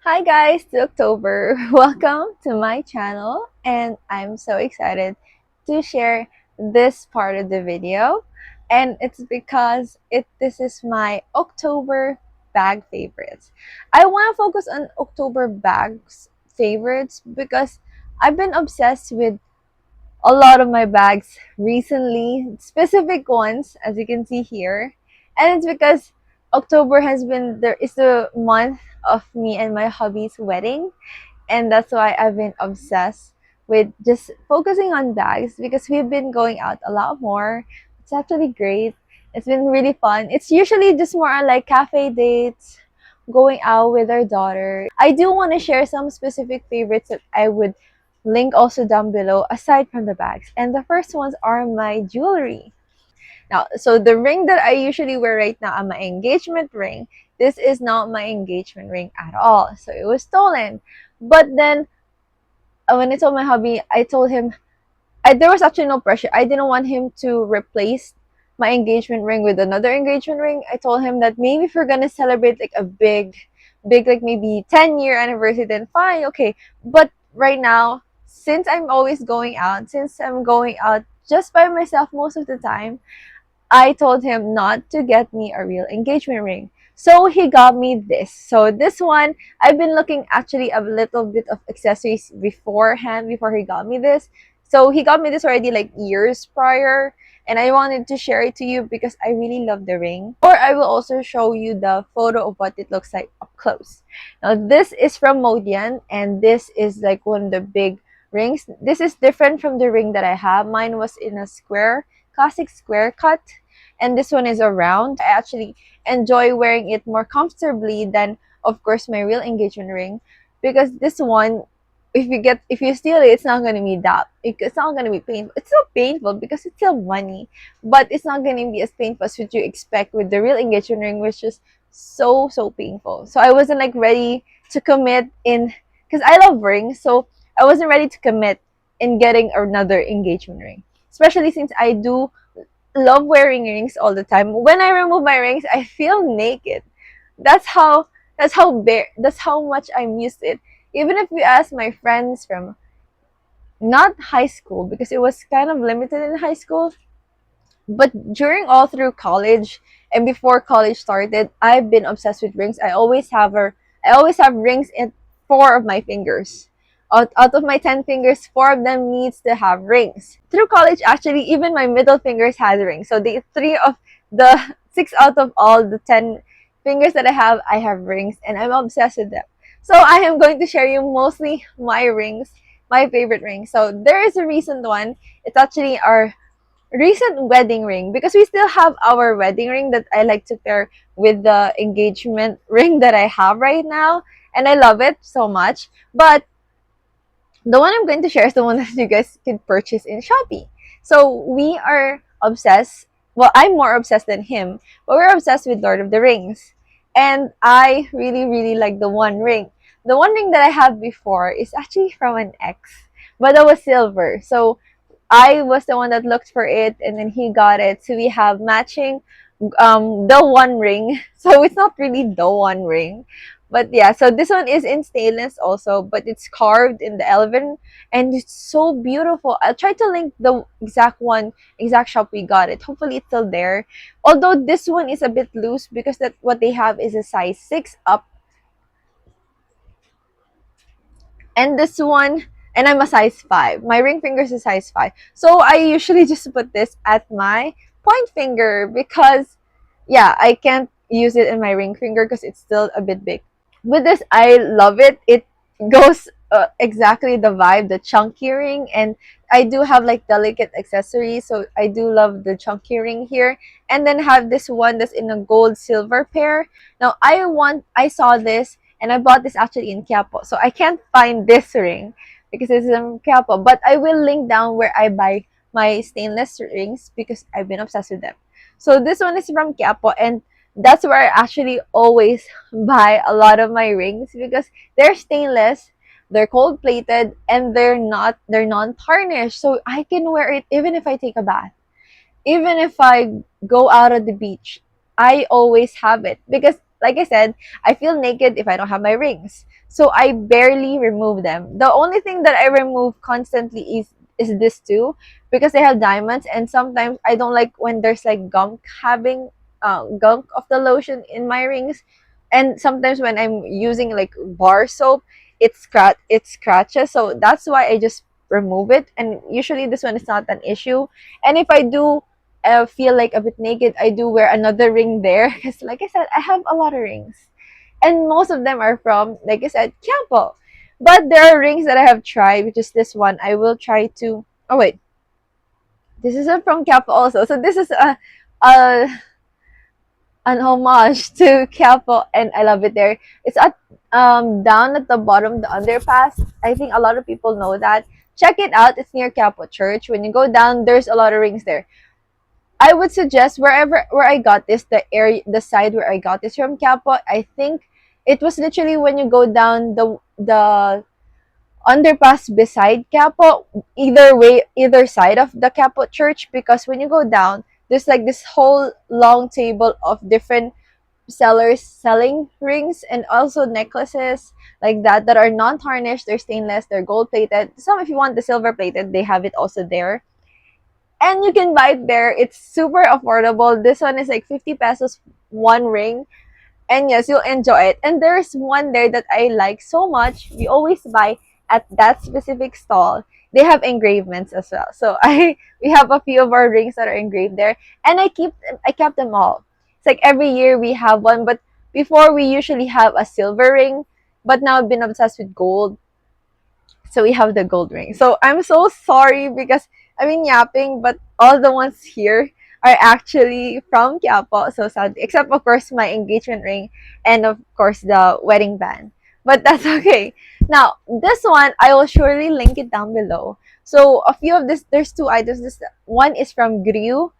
Hi guys, to October. Welcome to my channel and I'm so excited to share this part of the video, and it's because this is my October bag favorites. I want to focus on October bags favorites because I've been obsessed with a lot of my bags recently, specific ones as you can see here. And it's because October has been there is the month of me and my hubby's wedding, and that's why I've been obsessed with just focusing on bags because we've been going out a lot more. It's actually great. It's been really fun. It's usually just more on like cafe dates, going out with our daughter. I do want to share some specific favorites that I would link also down below aside from the bags. And the first ones are my jewelry. Now, so the ring that I usually wear right now are my engagement ring. This is not my engagement ring at all. So it was stolen. But then when I told my hubby, I told him there was actually no pressure. I didn't want him to replace my engagement ring with another engagement ring. I told him that maybe if we're gonna celebrate like a big like maybe 10-year anniversary, then fine, okay. But right now, since I'm going out just by myself most of the time, I told him not to get me a real engagement ring. So he got me this. So this one, I've been looking actually a little bit of accessories beforehand before he got me this. So he got me this already like years prior, and I wanted to share it to you because I really love the ring. Or I will also show you the photo of what it looks like up close. Now this is from Modian, and this is like one of the big rings. This is different from the ring that I have. Mine was in a classic square cut, and this one is a round. I actually enjoy wearing it more comfortably than, of course, my real engagement ring, because this one, if you steal it, it's not gonna be it's not gonna be painful. It's still painful because it's still money, but it's not gonna be as painful as what you expect with the real engagement ring, which is so painful. So I wasn't like ready to commit in, because I love rings, so I wasn't ready to commit in getting another engagement ring, especially since I do love wearing rings all the time. When I remove my rings, I feel naked. That's how that's how much I miss it. Even if you ask my friends from not high school, because it was kind of limited in high school, but during all through college and before college started, I've been obsessed with rings. I always have rings in four of my fingers. Out of my 10 fingers, four of them needs to have rings. Through college, actually, even my middle fingers has rings. So the three of the six out of all the 10 fingers that I have rings, and I'm obsessed with them. So I am going to share you mostly my rings, my favorite rings. So there is a recent one. It's actually our recent wedding ring, because we still have our wedding ring that I like to pair with the engagement ring that I have right now, and I love it so much. But the one I'm going to share is the one that you guys can purchase in Shopee. So we are obsessed. Well, I'm more obsessed than him, but we're obsessed with Lord of the Rings. And I really like the One Ring. The One Ring that I had before is actually from an ex, but that was silver. So I was the one that looked for it, and then he got it. So we have matching the One Ring. So it's not really the One Ring, but yeah. So this one is in stainless also, but it's carved in the elephant, and it's so beautiful. I'll try to link the exact shop we got it. Hopefully it's still there. Although this one is a bit loose because that what they have is a size 6 up, and this one, and I'm a size 5. My ring finger is a size 5. So I usually just put this at my point finger because, yeah, I can't use it in my ring finger because it's still a bit big. With this, I love it. It goes exactly the vibe, the chunky ring, and I do have like delicate accessories, so I do love the chunky ring here. And then have this one that's in a gold silver pair. Now I saw this and I bought this actually in Quiapo, so I can't find this ring because it's in Quiapo, but I will link down where I buy my stainless rings because I've been obsessed with them. So this one is from Quiapo, and that's where I actually always buy a lot of my rings because they're stainless, they're cold plated, and they're non-tarnished, so I can wear it even if I take a bath, even if I go out at the beach. I always have it because like I said, I feel naked if I don't have my rings. So I barely remove them. The only thing that I remove constantly is this too, because they have diamonds, and sometimes I don't like when there's like gunk of the lotion in my rings. And sometimes when I'm using like bar soap, it scratches. So that's why I just remove it. And usually this one is not an issue. And if I do feel like a bit naked, I do wear another ring there because, like I said, I have a lot of rings, and most of them are from, like I said, Campo. But there are rings that I have tried, which is this one. I will try to. Oh wait, this is from Campo also. So this is a an homage to Quiapo, and I love it there. It's at down at the bottom, the underpass. I think a lot of people know that. Check it out. It's near Quiapo Church. When you go down, there's a lot of rings there. I would suggest where I got this, the side where I got this from Quiapo. I think it was literally when you go down the underpass beside Quiapo, either side of the Quiapo Church, because when you go down, there's like this whole long table of different sellers selling rings and also necklaces like that are non-tarnished. They're stainless, they're gold plated. Some, if you want the silver plated, they have it also there, and you can buy it there. It's super affordable. This one is like 50 pesos one ring, and yes, you'll enjoy it. And there's one there that I like so much. We always buy at that specific stall. They have engravements as well. So I we have a few of our rings that are engraved there, and I kept them all. It's like every year we have one, but before we usually have a silver ring, but now I've been obsessed with gold. So we have the gold ring. So I'm so sorry because I've been yapping, but all the ones here are actually from Quiapo. So sad, except of course my engagement ring and of course the wedding band. But that's okay. Now this one I will surely link it down below. So a few of this, there's two items. This one is from Griu.ph.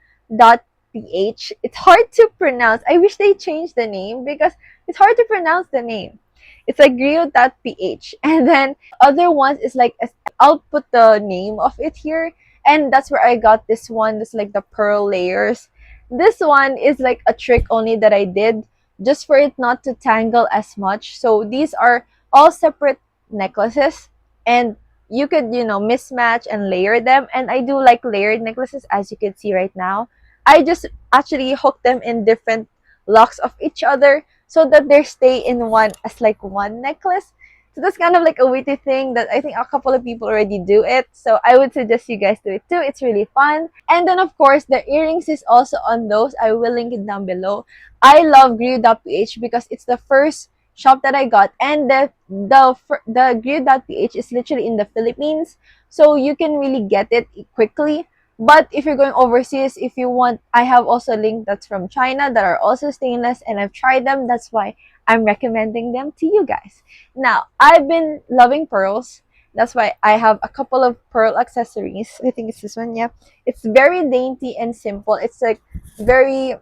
It's hard to pronounce. I wish they changed the name because it's hard to pronounce the name. It's like Griot.ph. And then other ones is like, I'll put the name of it here. And that's where I got this one. This like the pearl layers. This one is like a trick only that I did just for it not to tangle as much. So these are all separate necklaces, and you could, mismatch and layer them. And I do like layered necklaces, as you can see right now. I just actually hook them in different locks of each other so that they stay in one as like one necklace. So that's kind of like a witty thing that I think a couple of people already do it. So I would suggest you guys do it too. It's really fun. And then of course the earrings is also on those. I will link it down below. I love Griu.ph because it's the first shop that I got, and the Griu.ph is literally in the Philippines, so you can really get it quickly. But if you're going overseas, if you want, I have also a link that's from China that are also stainless, and I've tried them. That's why I'm recommending them to you guys. Now, I've been loving pearls. That's why I have a couple of pearl accessories. I think it's this one, yeah. It's very dainty and simple. It's like very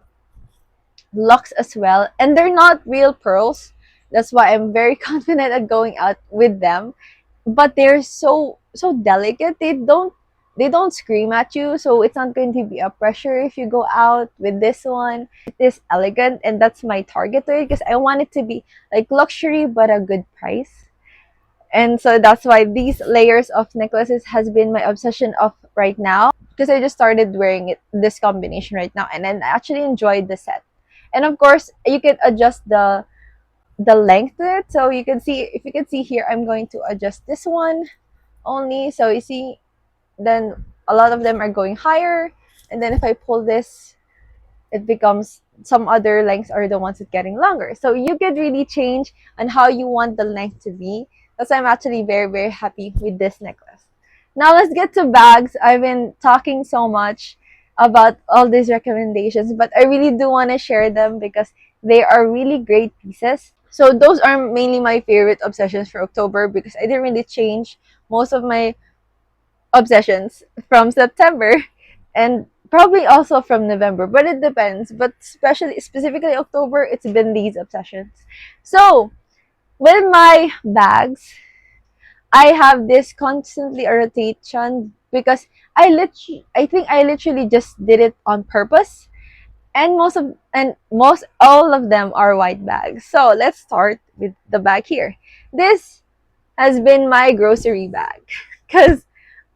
luxe as well. And they're not real pearls. That's why I'm very confident at going out with them. But they're so delicate. They don't scream at you, so it's not going to be a pressure if you go out with this one. It is elegant, and that's my target to it because I want it to be like luxury but a good price. And so that's why these layers of necklaces has been my obsession of right now, because I just started wearing this combination right now, and then I actually enjoyed the set. And of course, you can adjust the length to it. So you can see, if you can see here, I'm going to adjust this one only. So you see, then a lot of them are going higher, and then if I pull this, it becomes some other lengths are the ones that getting longer. So you could really change on how you want the length to be. That's why I'm actually very, very happy with this necklace. Now let's get to bags. I've been talking so much about all these recommendations, but I really do want to share them because they are really great pieces. So those are mainly my favorite obsessions for October, because I didn't really change most of my obsessions from September, and probably also from November, but it depends. But specifically October, it's been these obsessions. So with my bags, I have this constantly a rotation because I think I literally just did it on purpose. And most all of them are white bags. So let's start with the bag here. This has been my grocery bag because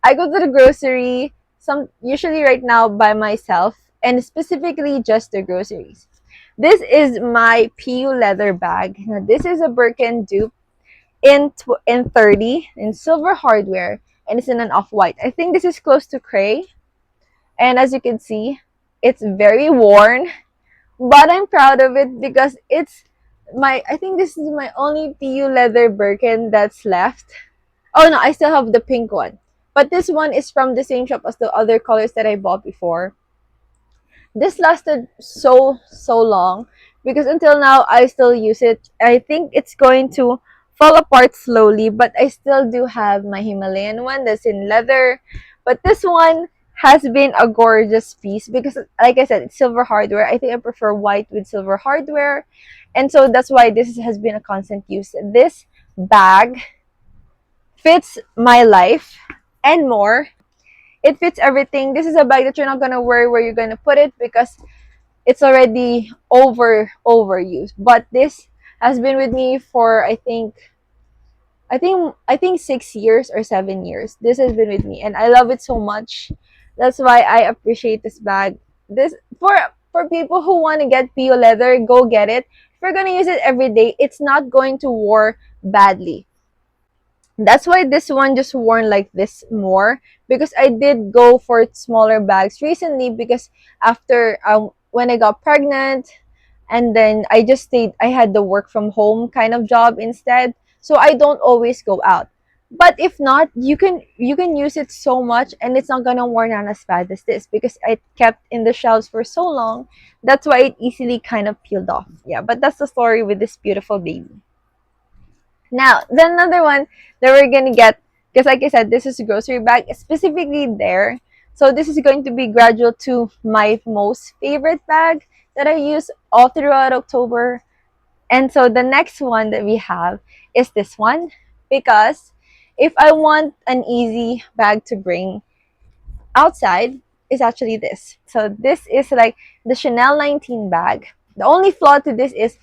I go to the grocery some usually right now by myself and specifically just the groceries. This is my PU leather bag. Now, this is a Birkin dupe in 30 in silver hardware, and it's in an off-white. I think this is close to gray, and as you can see, it's very worn, but I'm proud of it because it's my I think this is my only PU leather Birkin that's left. Oh no, I still have the pink one. But this one is from the same shop as the other colors that I bought before. This lasted so long because until now I still use it. I think it's going to fall apart slowly, but I still do have my Himalayan one that's in leather. But this one has been a gorgeous piece because like I said, it's silver hardware. I think I prefer white with silver hardware. And so that's why this has been a constant use. This bag fits my life and more. It fits everything. This is a bag that you're not gonna worry where you're gonna put it because it's already overused. But this has been with me for I think 6 years or 7 years. This has been with me and I love it so much. That's why I appreciate this bag. This for people who want to get PO leather, go get it. If you're gonna use it every day, it's not going to wear badly. That's why this one just worn like this more because I did go for smaller bags recently because after when I got pregnant and then I just stayed I had the work from home kind of job instead, so I don't always go out. But if not, you can use it so much and it's not gonna worn out as bad as this because it kept in the shelves for so long. That's why it easily kind of peeled off. Yeah, but that's the story with this beautiful baby. Now, the another one that we're gonna get, because like I said, this is a grocery bag, specifically there. So this is going to be gradual to my most favorite bag that I use all throughout October. And so the next one that we have is this one, because if I want an easy bag to bring outside, is actually this. So this is like the Chanel 19 bag. The only flaw to this is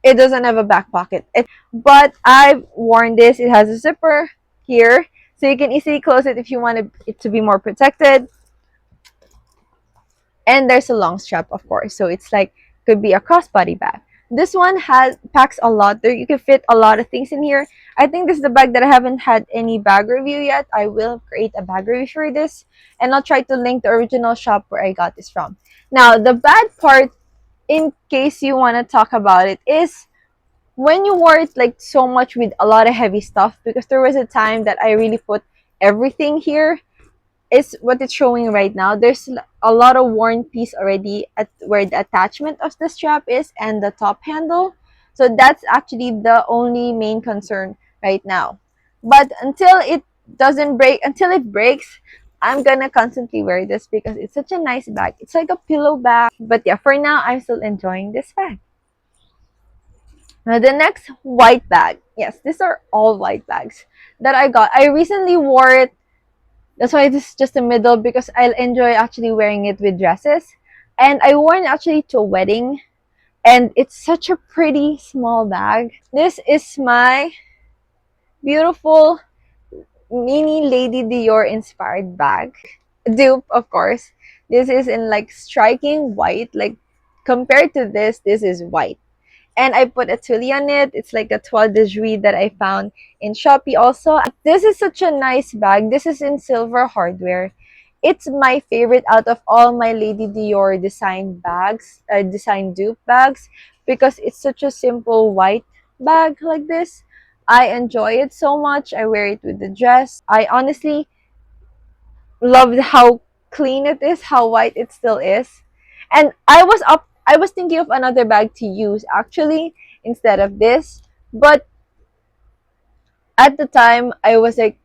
it doesn't have a back pocket. But I've worn this. It has a zipper here, so you can easily close it if you want it to be more protected. And there's a long strap, of course, so it's like could be a crossbody bag. This one has packs a lot. There you can fit a lot of things in here. I think this is the bag that I haven't had any bag review yet. I will create a bag review for this, and I'll try to link the original shop where I got this from. Now, the bad part, in case you want to talk about it, is when you wore it like so much with a lot of heavy stuff, because there was a time that I really put everything here, is what it's showing right now. There's a lot of worn piece already at where the attachment of the strap is and the top handle. So that's actually the only main concern right now. But until it breaks, I'm gonna constantly wear this because it's such a nice bag. It's like a pillow bag. But yeah, for now, I'm still enjoying this bag. Now, the next white bag. Yes, these are all white bags that I got. I recently wore it. That's why this is just the middle because I enjoy actually wearing it with dresses. And I wore it actually to a wedding. And it's such a pretty small bag. This is my beautiful mini Lady Dior inspired bag. Dupe, of course. This is in like striking white. Like compared to this is white. And I put a tulle on it. It's like a toile de jouy that I found in Shopee also. This is such a nice bag. This is in silver hardware. It's my favorite out of all my Lady Dior design bags, design dupe bags, because it's such a simple white bag like this. I enjoy it so much. I wear it with the dress. I honestly loved how clean it is, how white it still is. And I was thinking of another bag to use actually instead of this, but at the time I was like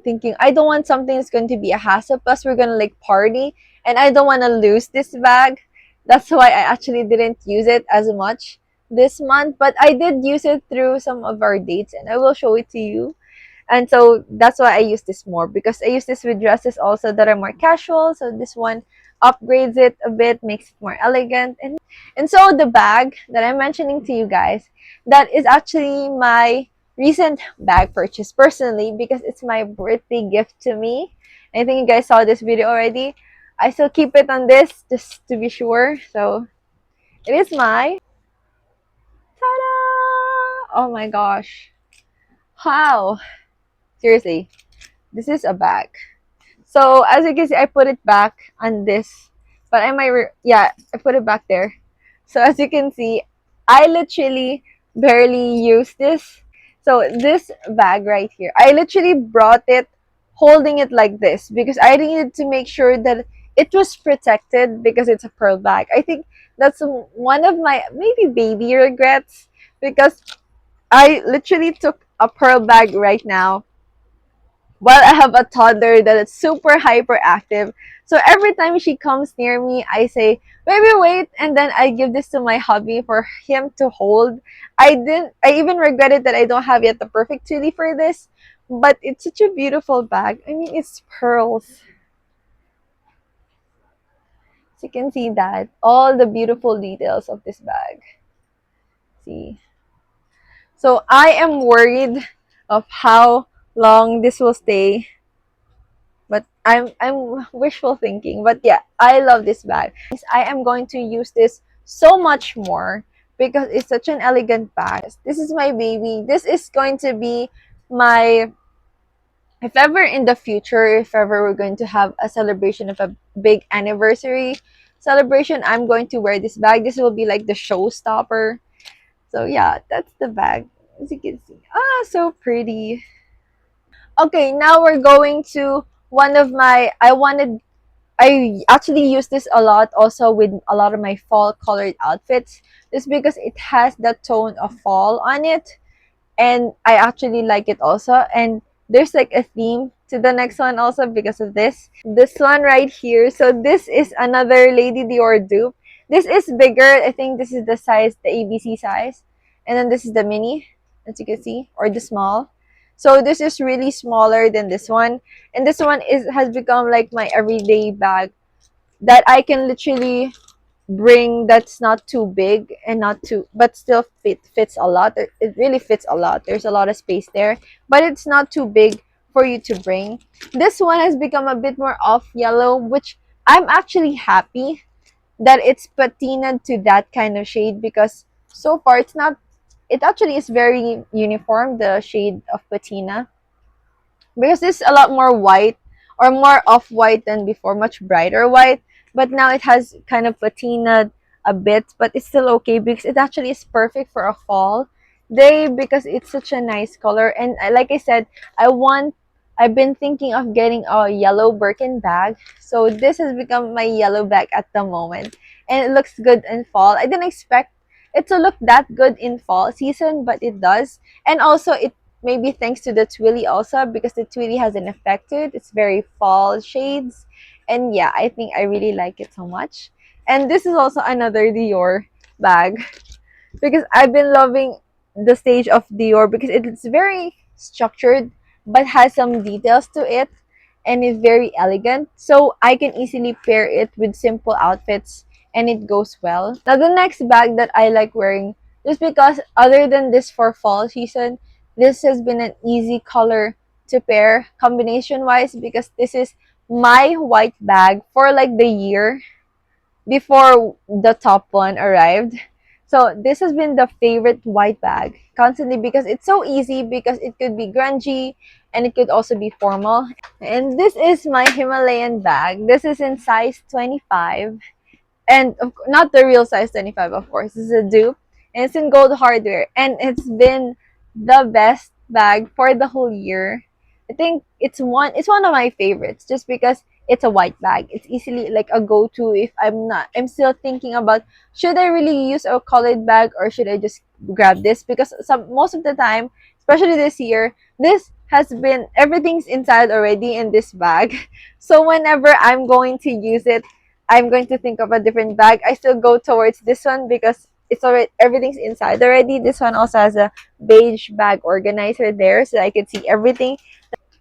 thinking I don't want something that's going to be a hassle, plus we're gonna like party and I don't want to lose this bag. That's why I actually didn't use it as much this month, but I did use it through some of our dates and I will show it to you. And so that's why I use this more, because I use this with dresses also that are more casual. So this one upgrades it a bit, makes it more elegant. And so the bag that I'm mentioning to you guys, that is actually my recent bag purchase personally because it's my birthday gift to me. I think you guys saw this video already. I still keep it on this just to be sure. So it is my ta-da! Oh my gosh. Wow. Seriously, this is a bag. So as you can see, I put it back on this, but I might, yeah, I put it back there. So as you can see, I literally barely use this. So this bag right here, I literally brought it holding it like this because I needed to make sure that it was protected because it's a pearl bag. I think that's one of my maybe baby regrets because I literally took a pearl bag right now while I have a toddler that is super hyperactive. So every time she comes near me, I say, "Baby, wait," and then I give this to my hubby for him to hold. I even regretted that I don't have yet the perfect toolie for this, but it's such a beautiful bag. I mean, it's pearls. So you can see that all the beautiful details of this bag. See. So I am worried of how long this will stay, but I'm wishful thinking. But yeah, I love this bag. I am going to use this so much more because it's such an elegant bag. This is my baby. This is going to be my, if ever in the future, if ever we're going to have a celebration of a big anniversary celebration, I'm going to wear this bag. This will be like the showstopper. So yeah, that's the bag. As you can see. Ah, so pretty. Okay, now we're going to one of my, I actually use this a lot also with a lot of my fall colored outfits just because it has the tone of fall on it, and I actually like it also. And there's like a theme to the next one also because of this one right here. So this is another Lady Dior dupe. This is bigger. I think this is the size, the ABC size, and then this is the mini, as you can see, or the small. So this is really smaller than this one, and this one is has become like my everyday bag that I can literally bring, that's not too big and not too, but still fits a lot. It really fits a lot. There's a lot of space there, but it's not too big for you to bring. This one has become a bit more off yellow, which I'm actually happy that it's patinaed to that kind of shade because so far it's not, it actually is very uniform, the shade of patina, because it's a lot more white or more off-white than before, much brighter white, but now it has kind of patina a bit, but it's still okay because it actually is perfect for a fall day because it's such a nice color. And like I said, I've been thinking of getting a yellow Birkin bag, so this has become my yellow bag at the moment, and it looks good in fall. I didn't expect it to look that good in fall season, but it does. And also it, maybe thanks to the twilly also, because the twilly has an effect to it. It's very fall shades. And yeah, I think I really like it so much. And this is also another Dior bag because I've been loving the stage of Dior because it's very structured but has some details to it and is very elegant. So I can easily pair it with simple outfits and it goes well. Now the next bag that I like wearing, just because other than this for fall season, this has been an easy color to pair combination wise because this is my white bag for like the year before the top one arrived. So this has been the favorite white bag constantly because it's so easy, because it could be grungy and it could also be formal. And this is my Himalayan bag. This is in size 25, and not the real size 25, of course. This is a dupe, and it's in gold hardware, and it's been the best bag for the whole year. I think it's one of my favorites just because it's a white bag. It's easily like a go-to if I'm still thinking about, should I really use a colored bag or should I just grab this, because most of the time, especially this year, this has been, everything's inside already in this bag. So whenever I'm going to use it, I'm going to think of a different bag. I still go towards this one because it's already, everything's inside already. This one also has a beige bag organizer there so I can see everything.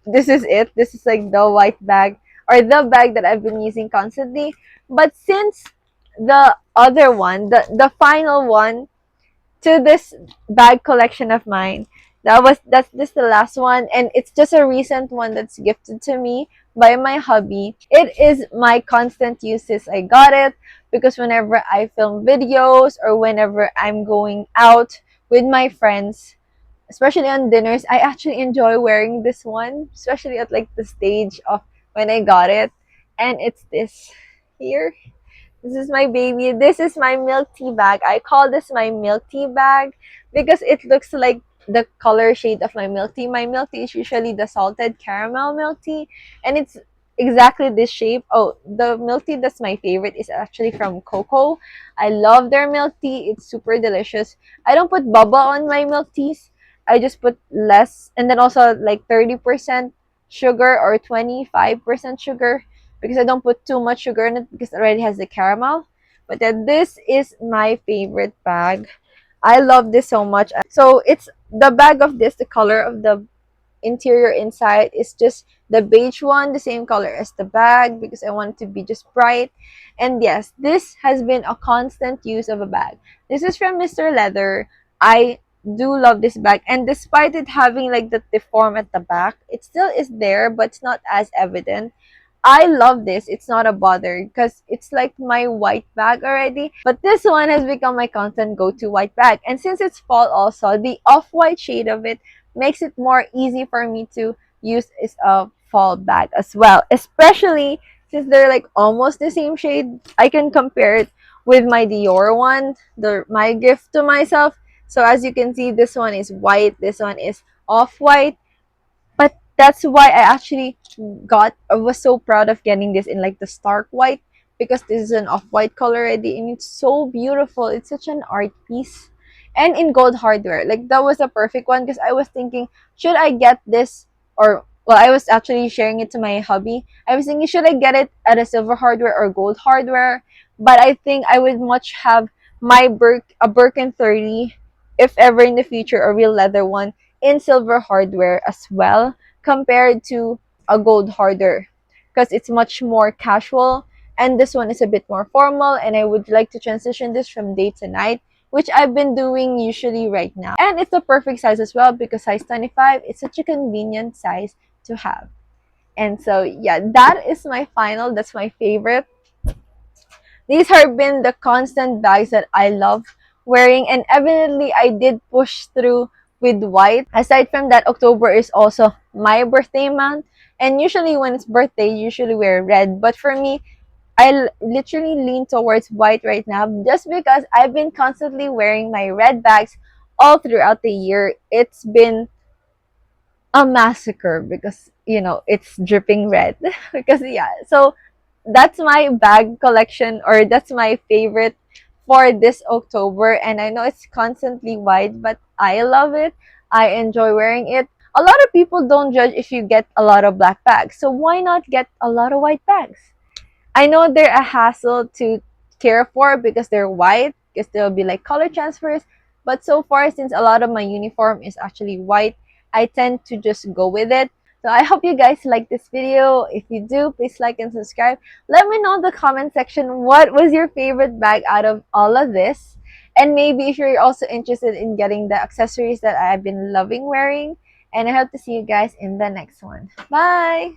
This is it. This is like the white bag or the bag that I've been using constantly. But since the other one, the final one to this bag collection of mine, that's this the last one, and it's just a recent one that's gifted to me by my hubby. It is my constant use since I got it, because whenever I film videos or whenever I'm going out with my friends, especially on dinners, I actually enjoy wearing this one, especially at like the stage of when I got it. And it's this here. This is my baby. This is my milk tea bag. I call this my milk tea bag because it looks like the color shade of my milk tea. My milk tea is usually the salted caramel milk tea, and it's exactly this shape. Oh, the milk tea that's my favorite is actually from Coco. I love their milk tea. It's super delicious. I don't put bubble on my milk teas. I just put less, and then also like 30% sugar or 25% sugar, because I don't put too much sugar in it because it already has the caramel. But then this is my favorite bag. I love this so much. So it's the bag of this, the color of the interior inside is just the beige one, the same color as the bag, because I want it to be just bright. And yes, this has been a constant use of a bag. This is from Mr. Leather. I do love this bag, and despite it having like the deform at the back, it still is there, but it's not as evident. I love this. It's not a bother because it's like my white bag already. But this one has become my constant go-to white bag. And since it's fall also, the off-white shade of it makes it more easy for me to use as a fall bag as well. Especially since they're like almost the same shade. I can compare it with my Dior one, my gift to myself. So as you can see, this one is white, this one is off-white, but that's why I was so proud of getting this in like the stark white, because this is an off-white color already and it's so beautiful. It's such an art piece. And in gold hardware, like that was a perfect one, because I was thinking, should I get this, or well, I was actually sharing it to my hubby. I was thinking, should I get it at a silver hardware or gold hardware? But I think I would much have a Birkin 30, if ever in the future, a real leather one in silver hardware as well, compared to a gold hardware, because it's much more casual, and this one is a bit more formal, and I would like to transition this from day to night, which I've been doing usually right now. And it's the perfect size as well, because size 25 is such a convenient size to have. And so yeah, that's my favorite. These have been the constant bags that I love wearing, and evidently I did push through with white. Aside from that, October is also my birthday month, and usually when it's birthday, you usually wear red. But for me, literally lean towards white right now, just because I've been constantly wearing my red bags all throughout the year. It's been a massacre because it's dripping red. Because yeah, so that's my bag collection, or that's my favorite for this October. And I know it's constantly white, but I love it. I enjoy wearing it. A lot of people don't judge if you get a lot of black bags, so why not get a lot of white bags? I know they're a hassle to care for because they're white, because there'll be like color transfers. But so far, since a lot of my uniform is actually white, I tend to just go with it. So I hope you guys like this video. If you do, please like and subscribe. Let me know in the comment section what was your favorite bag out of all of this. And maybe if you're also interested in getting the accessories that I've been loving wearing. And I hope to see you guys in the next one. Bye!